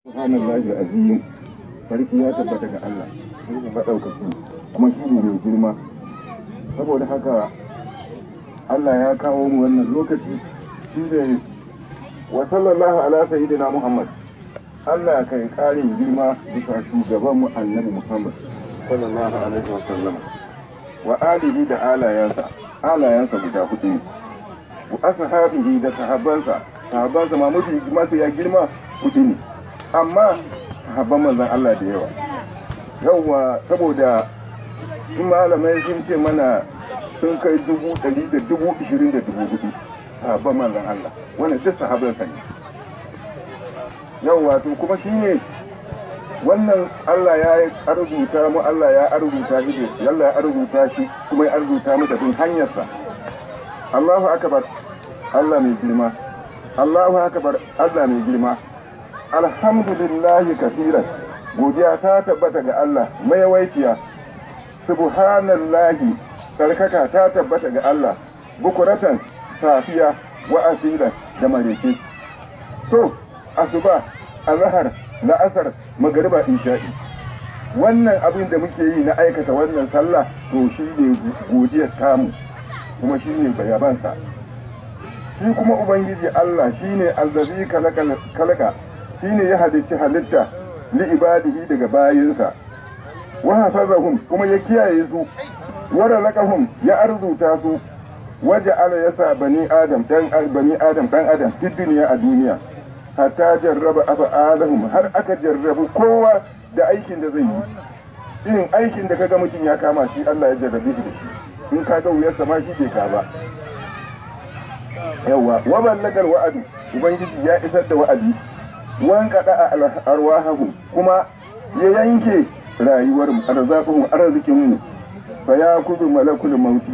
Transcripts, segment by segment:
Subhanallahi azim, sarki ya tabbata ga Allah, shi ne maɗaukaki kuma shi ne mai girma. Saboda haka Allah ya kawo mu wannan lokaci shi ne wa sallallahu ala sayyidina Muhammad. Allah kai ƙarin girma bisa shugaban mu annabi Muhammad sallallahu alaihi wa sallam. Wa alihi da alayansa guda hudu ne. Wa ashabihi da sahabbansa ma masu ya girma hudu ne. Amma sahabban manzon Allah da yawa saboda in malamai sun ce mana sun kai 100,000 da 20,000 sahabban manzon Allah, wannan duk sahabban sa ne. Yawa to kuma shine wannan Allah ya arzuta mu, Allah ya arzuta shi kuma ya arzuta mu da bin hanyarsa. Allahu akbar, Allah mai girma. Allahu akbar, Allah mai girma. Alhamdulillahi kafiran, godiya ta tabbata ga Allah mai yawaiciya. Subhanallahi, tsarkaka ta tabbata ga Allah bukuratan, safiya wa asilan da mareke. To asuba, azhar, la'asar, magriba, isha'i, wannan abin da muke yi na aikata wannan sallah, to shi ne godiyar tamu kuma shi ne bayabansa. Shi kuma ubangiji Allah shi ne allazi kalaka, shi ne ya halicci halitta li ibadihi daga bayinsa, wa hafazahum kuma ya kiyaye su, wa razaqahum ya arzuta su, waja'ala yasa bani adam dan adam fi duniya a duniya, hatta jarraba afa'alahum, har aka jarrabu kowa da aikin da zai yi. Irin aikin da kaga mutum ya kama shi Allah ya jarrabe shi da shi, in kaga wuyarsa ma shi bai ka ba. Yawa wa ballagal wa'adu, ubangiji ya isar da wa'adi. Wan kada a arwahahu, kuma ya yanke rayuwar arzikin mu, fa ya kudu malakul mauti.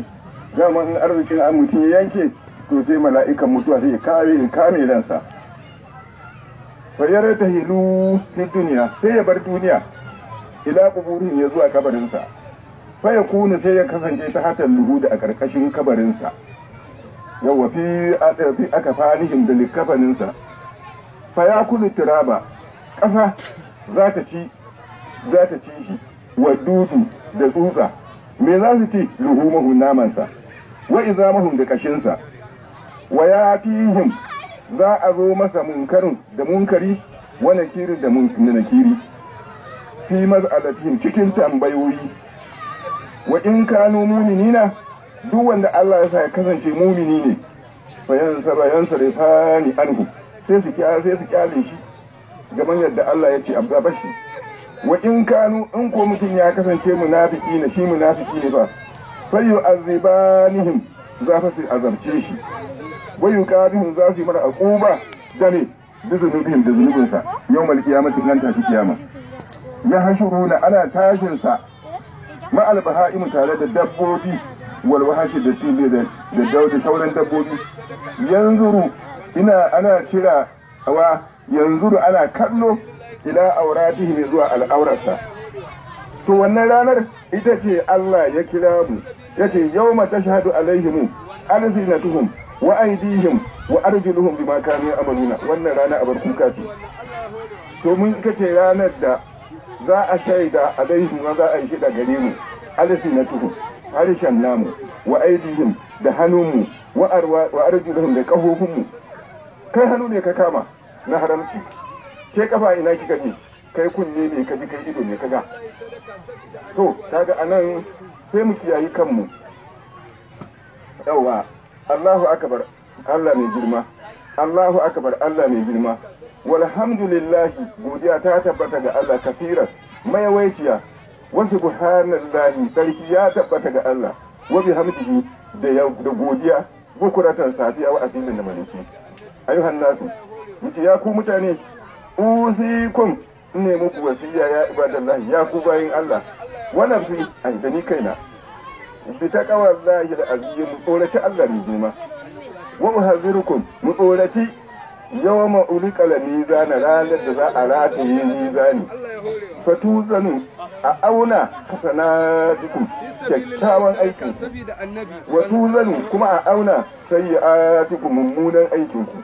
Dama in arzikin mutum ya yanke, to sai mala'ikan mutuwa sai ya kame ransa. Fa yartahilu fi duniya, sai ya bar duniya ila kuburin ya zuwa kabarinsa. Fa ya kunu, sai ya kasance ta hatar luhuda a karkashin kabarinsa. Yawa fi aka fanihim da likafaninsa. Fa ya kulu turaba, ƙasa za ta ci shi, wa dudu da tsutsa. Me za su ci? Luhumahun namansa, wa izamahun da kashinsa. Wa ya fihim, za a zo masa munkarin da munkari, wa nakirin da nakiri, fi mas'alatihim, cikin tambayoyi. Wa in kanu muminina, duk wanda Allah ya sa ya kasance mumini ne, bayan sarifani anhu, sai su kyale shi gaban yadda Allah ya ce abba bashi. Wa in kanu, in ko mutum ya kasance munafiki ne, shi munafiki ne ba, sai yu'azzibanihim, za fa su azabce shi. Wa yuqabihim, za su yi mara aquba da ne da zunubinsa, yawmal qiyamati, nan tashi kiyama. Ya hashuruna, ana tashin sa ma'al baha'im, tare da dabbobi, wal wahashi da tibe da sauran dabbobi. Yanzuru, ana kira wa yanzuru, ana kallo ila auratihim, zuwa al'aurarsa. To wannan ranar ita ce Allah ya kira mu, yace yawma tashhadu alaihim alsinatuhum wa aydihim wa arjuluhum bima kanu ya'maluna. Wannan rana abar kuka ce. To mun kace ranar da za a shaida alaihim, za a yi shida gare mu, alsinatuhum, harshen namu, wa aydihim da hannunmu, wa arjuluhum da kafofinmu. Kai hannu ne ka kama na haramci, ke kafa ina kika ji, kai kunne ne ka ji, kai ido ne ka ga. To kaga anan sai mu kiyayi kanmu. Yawa Allahu akbar, Allah mai girma. Allahu akbar, Allah mai girma. Walhamdulillahi, godiya ta tabbata ga Allah kafiran, mai waiciya. Wa subhanallahi, sarki ya tabbata ga Allah. Wa bihamdihi, da godiya, bukuratan safiya wa asilin da maliki. Ayyuhan nasu, yace ya ku mutane, usikum, ne muku wasiya ya ibadallahi, ya ku bayin Allah, wa nafsi, ai da ni kaina, bi taqwallahi al-azim, tsoraci Allah mai girma. Wa uhadhirukum, mu tsoraci yawma uliqal mizana, ranar da za a rataye mizani. Fatuzanu, a auna hasanatukum, kyakkyawan aikin ku. Wa tuzanu, kuma a auna sayyi'atukum, mummunan aikin ku.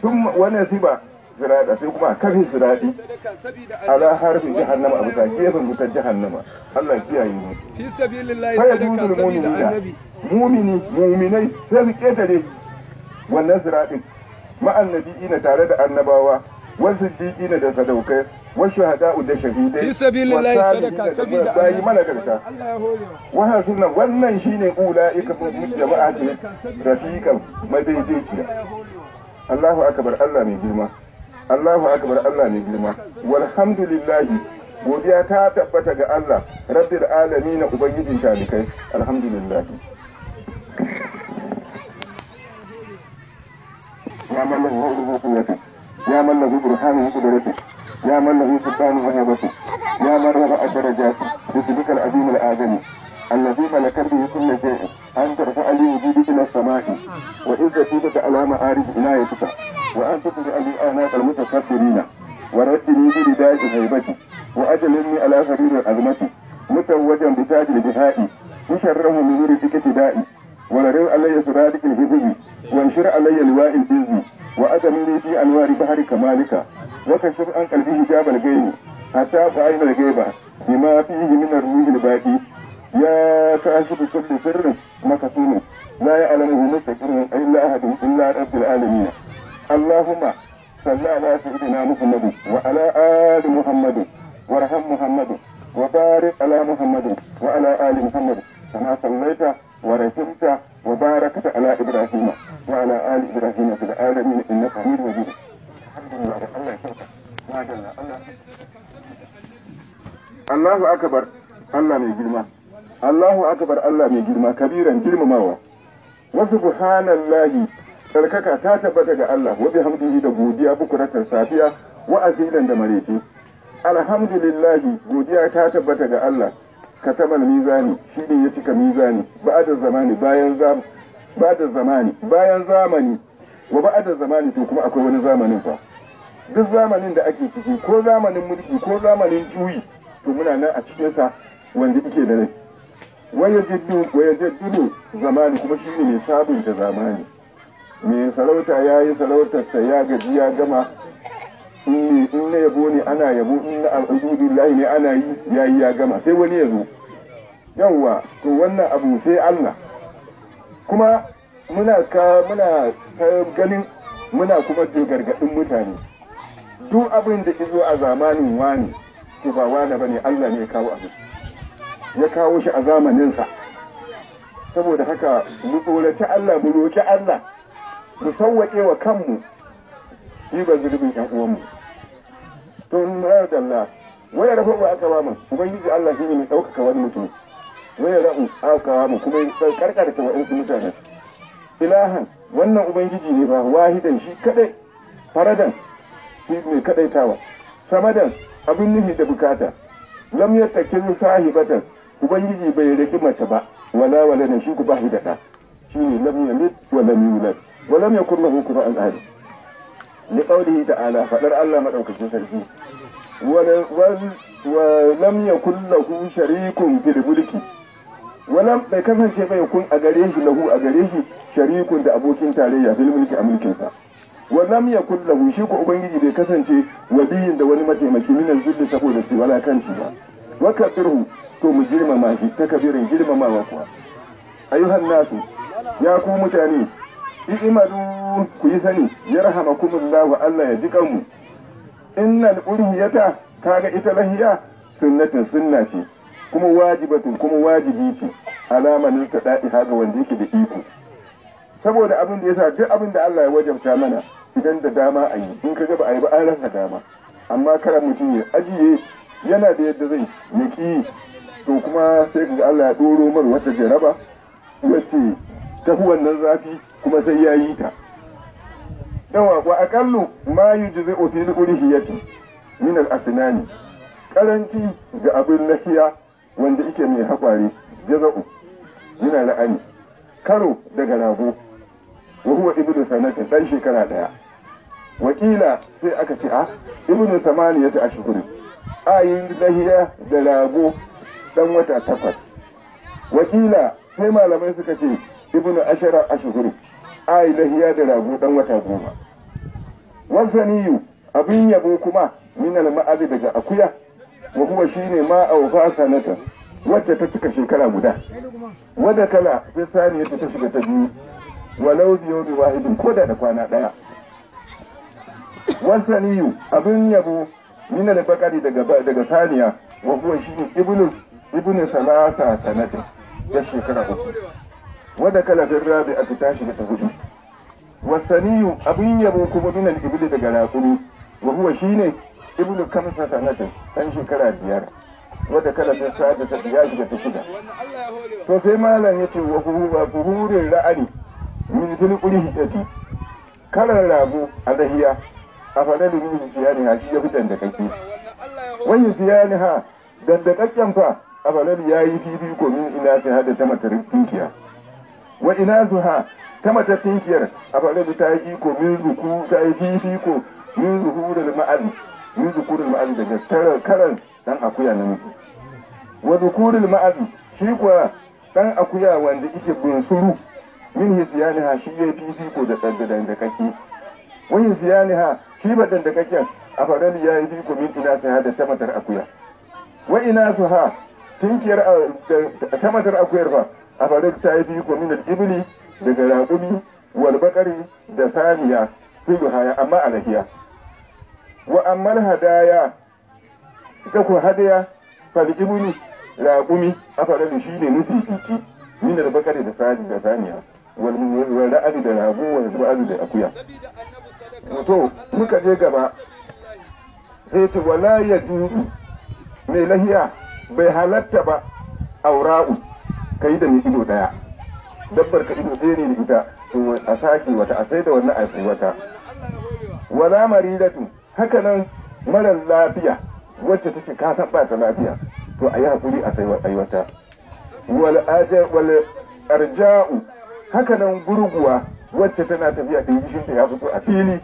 Sun wani siba, sirada sai kuma a kafe siradi ala harfin jahannama abu ta gefen wutar jahannama Allah kiyaye mu fi sabilillahi fa sadaka yaqulu sabida mu'minina annabi mu'minai sai su ketare wannan siradin ma'an nabiyina tare da annabawa wasu siddiqina da sadaukai wasu hada'u da shahidai fi sabilillahi sadaka sabida bayi malakarta Allah ya hore wa hasuna wannan shine ulaika jama'a ce rafiqan madaidaiciya Allahu akbar Allah mai girma Allahu akbar Allah mai girma walhamdulillah godiya ta tabbata ga Allah rabbil alamin ubangijin talikai alhamdulillah ya man lahu quwwatu ya man lahu burhanu qudratu ya man lahu sultanu wa habatu ya man rafa'a darajat bismika al-azim al-azami الذي ملك به كل شيء أن ترفع لي وجودي إلى السماء وإذا تبت على معارف عنايتك وأن تطلع لي آناق المتكبرين وردني برداء هيبتي وأجلني على سرير الأزمة متوجا بتاج البهاء مشره من نور سكة دائي ولروا علي سرادك الهبي وانشر علي لواء الإذ وأدمني في أنوار بحر كمالك وكشف عن قلبي حجاب الغيب حتى أعين الغيبة بما فيه من الروح الباقي يا كاشف كل سر مكتوم لا يعلمه مستقر إلا أحد إلا رب العالمين اللهم صل على سيدنا محمد وعلى آل محمد وارحم محمد وبارك على محمد وعلى آل محمد كما صليت ورحمت وباركت على إبراهيم وعلى آل إبراهيم في العالمين إنك حميد مجيد الحمد لله الله يشكرك ما دلنا الله أكبر الله من جلمه Allahu akbar Allah mai girma kabiran girmamawa wa subhanallahi sarkaka ta tabbata ga Allah wa bihamdihi da godiya bukuratan safiya wa azilan da mareci alhamdulillahi godiya ta tabbata ga Allah katamal mizani shine ya cika mizani ba'da zamani bayan zamani wa ba'da zamani to kuma akwai wani zamanin fa duk zamanin da ake ciki ko zamanin mulki ko zamanin juyi to muna nan a cikin sa wanda yake da rai wayajaddu zamani kuma shi ne mai sabunta zamani mai sarauta ya yi sarautarsa ya gaji ya gama in na yabo ne ana yabo in na alhamdulillahi ne ana yi ya yi ya gama sai wani ya zo yawwa to wannan abu sai Allah kuma muna ganin muna kuma gargaɗin mutane duk abin da izo a zamanin wani to ba wani bane Allah ne ya kawo abu ya kawo shi a zamaninsa saboda haka mu tsoraci Allah mu roki Allah mu sauwaƙe wa kanmu ribar zulubin ƴan uwanmu to na da Allah waya rafa wa aka bamu ubangiji Allah shi ne mai ɗaukaka wani mutum waya rafu aka bamu kuma ya karkarta wa'insu mutane ilahan wannan ubangiji ne ba wahidan shi kadai faradan shi mai kadaitawa samadan abin nufi da bukata lam yattakin sahibatan ubangiji bai riki mace ba wala da shi ku bahi da ɗa shi ne lam yalid wa lam yulad wa lam yakul lahu kufuwan ahad li qawlihi ta'ala fadar Allah madaukakin sarki wa lam yakul lahu sharikun fil mulki wa bai kasance bai kun a gare shi lahu a gare shi sharikun da abokin tarayya fil mulki a mulkin sa wa lam yakul lahu shi ku ubangiji bai kasance waliyin da wani mataimaki minan zulli saboda shi wala kanci ba wakabirhu to mu girmama shi ta kabirin girmamawa kuwa ayyuhan nasu ya ku mutane i'malu ku yi sani yarhamakumullahu Allah ya ji kanmu innal urhiyata kaga ita lahiya sunnatin sunna ce kuma wajibatun kuma wajibi ce alamanin ta dadi haka wanda yake da iko saboda abin da yasa duk abin da Allah ya wajabta mana idan da dama a yi in kaga ba a yi ba an rasa dama amma kara mutum ya ajiye yana da yadda zai yaki to kuma sai kaga Allah ya doro mar wata jaraba wacce ta fi wannan zafi kuma sai ya yi ta yawa wa aqallu ma yujzi'u fil ulhiyati min al-asnani karanci ga abin lahiya wanda yake mai hakwari jaza'u yana la'ani karo daga rago wa huwa ibnu sanatin dan shekara daya wakila sai aka ce ibnu samaniyata ashhur ayin lahiya da rago dan wata 8 wakila sai malamai suka ce ibnu ashara ashhur ayi lahiya da rago dan wata 10 wasaniyu abin yabo kuma min al-ma'azi daga akuya wa huwa shine ma aufa sanata wacce ta cika shekara guda wadda kala fi saniya ta shiga ta biyu walau biyo bi wahidin ko da kwana daya wasaniyu abin yabo min al-baqari daga saniya wa huwa shine ibnu salasa sanata ya shekara uku wadda kala fi rabi'a ta shiga ta hudu wasaniyu abin yabo kuma min al-ibli daga raƙumi wa huwa shine ibnu kamsa sanatin dan shekara 5 wadda kala ta sada ta ya shiga ta shida to sai malam yace wa buhurin ra'ani min zulquli hidati kalan rago a dahiya a fadalu min ziyani ha shi ya fitan da kake wani ziyani ha dandakakken fa a fadalu yayi fifi ko min ina sai hada ta matarin tinkiya wa ina zuha ta matar tinkiyar a fadalu ta yi ko min zuku ta yi fifi ko min zuhurul ma'azi min zukurul ma'azi daga karan dan akuya na miji wa zukurul ma'azi shi kuwa dan akuya wanda yake bunsuru min hisyaniha shi ya fifiko da tsaddadan da kake wani hisyaniha shi ba dan da kake a farali ya yi fiko min ina sai hada ta matar akuya wa ina suha tinkiyar ta matar akuyar fa a farali ta yi fiko min al-ibli daga raƙumi wal baqari da saniya fi haya amma alahiya wa ammal hadaya ita ko hadaya falibuni raqumi afaralu shine nufi fiki min da bakare da saniya wal ra'adi da rago wal ba'adu da akuya to muka je gaba sai ta wala yajudu mai lahiya bai halatta ba aura'u kai da mai ido daya dabbar ka ido ɗaya ne da ita to a sake wata a sai da wannan a wata wala maridatu haka nan marar lafiya wacce take kasan ba ta lafiya to a yi haƙuri a sai aiwata wal arja'u haka nan gurguwa wacce tana tafiya ɗin gishinta ya fito a fili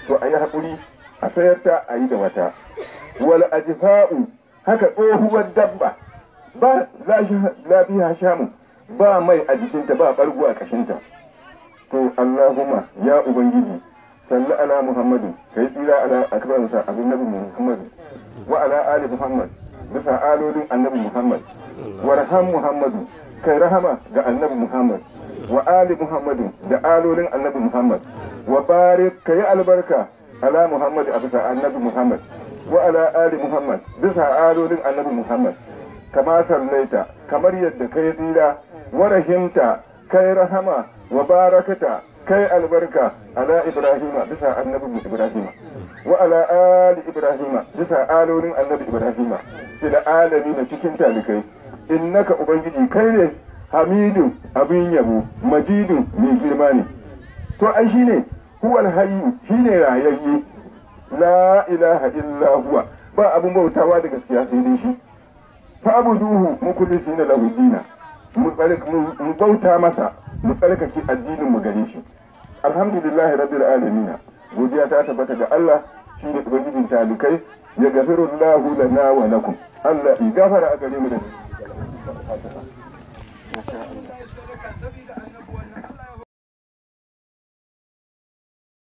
to a yi haƙuri a sayar ta a yi da wata wal ajfa'u haka tsohuwar dabba ba lafiya shamu ba mai a jikinta ba ɓargo a ƙashinta to Allahumma ya ubangiji salli ala muhammadin kai tsira ala akbarsa abin nabi muhammad wa ala ali muhammad bisa alolin annabi muhammad warham muhammadu kai rahama ga annabi muhammad wa ali muhammadin da alolin annabi muhammad wa barik kai albarka ala muhammad a bisa annabi muhammad wa ala ali muhammad bisa alolin annabi muhammad kama sallaita kamar yadda kai tsira wa rahimta kai rahama wa barakata kai albarka ala ibrahima bisa annabi ibrahima wa ala ali ibrahima bisa alolin annabi ibrahima fil alamin cikin talikai innaka ubangiji kai ne hamidun abin yabo majidun mai girma ne to ai shine huwal hayyu shine rayayye la ilaha illa huwa ba abun bautawa da gaskiya sai dai shi fa abuduhu mukhlisina lahu dina mu bauta masa mu tsarkake addinin mu gare shi alhamdulillah rabbil alamin godiya ta tabbata ga Allah shine ubangijin talikai ya gafiru Allahu lana wa lakum Allah ya gafara a gare mu da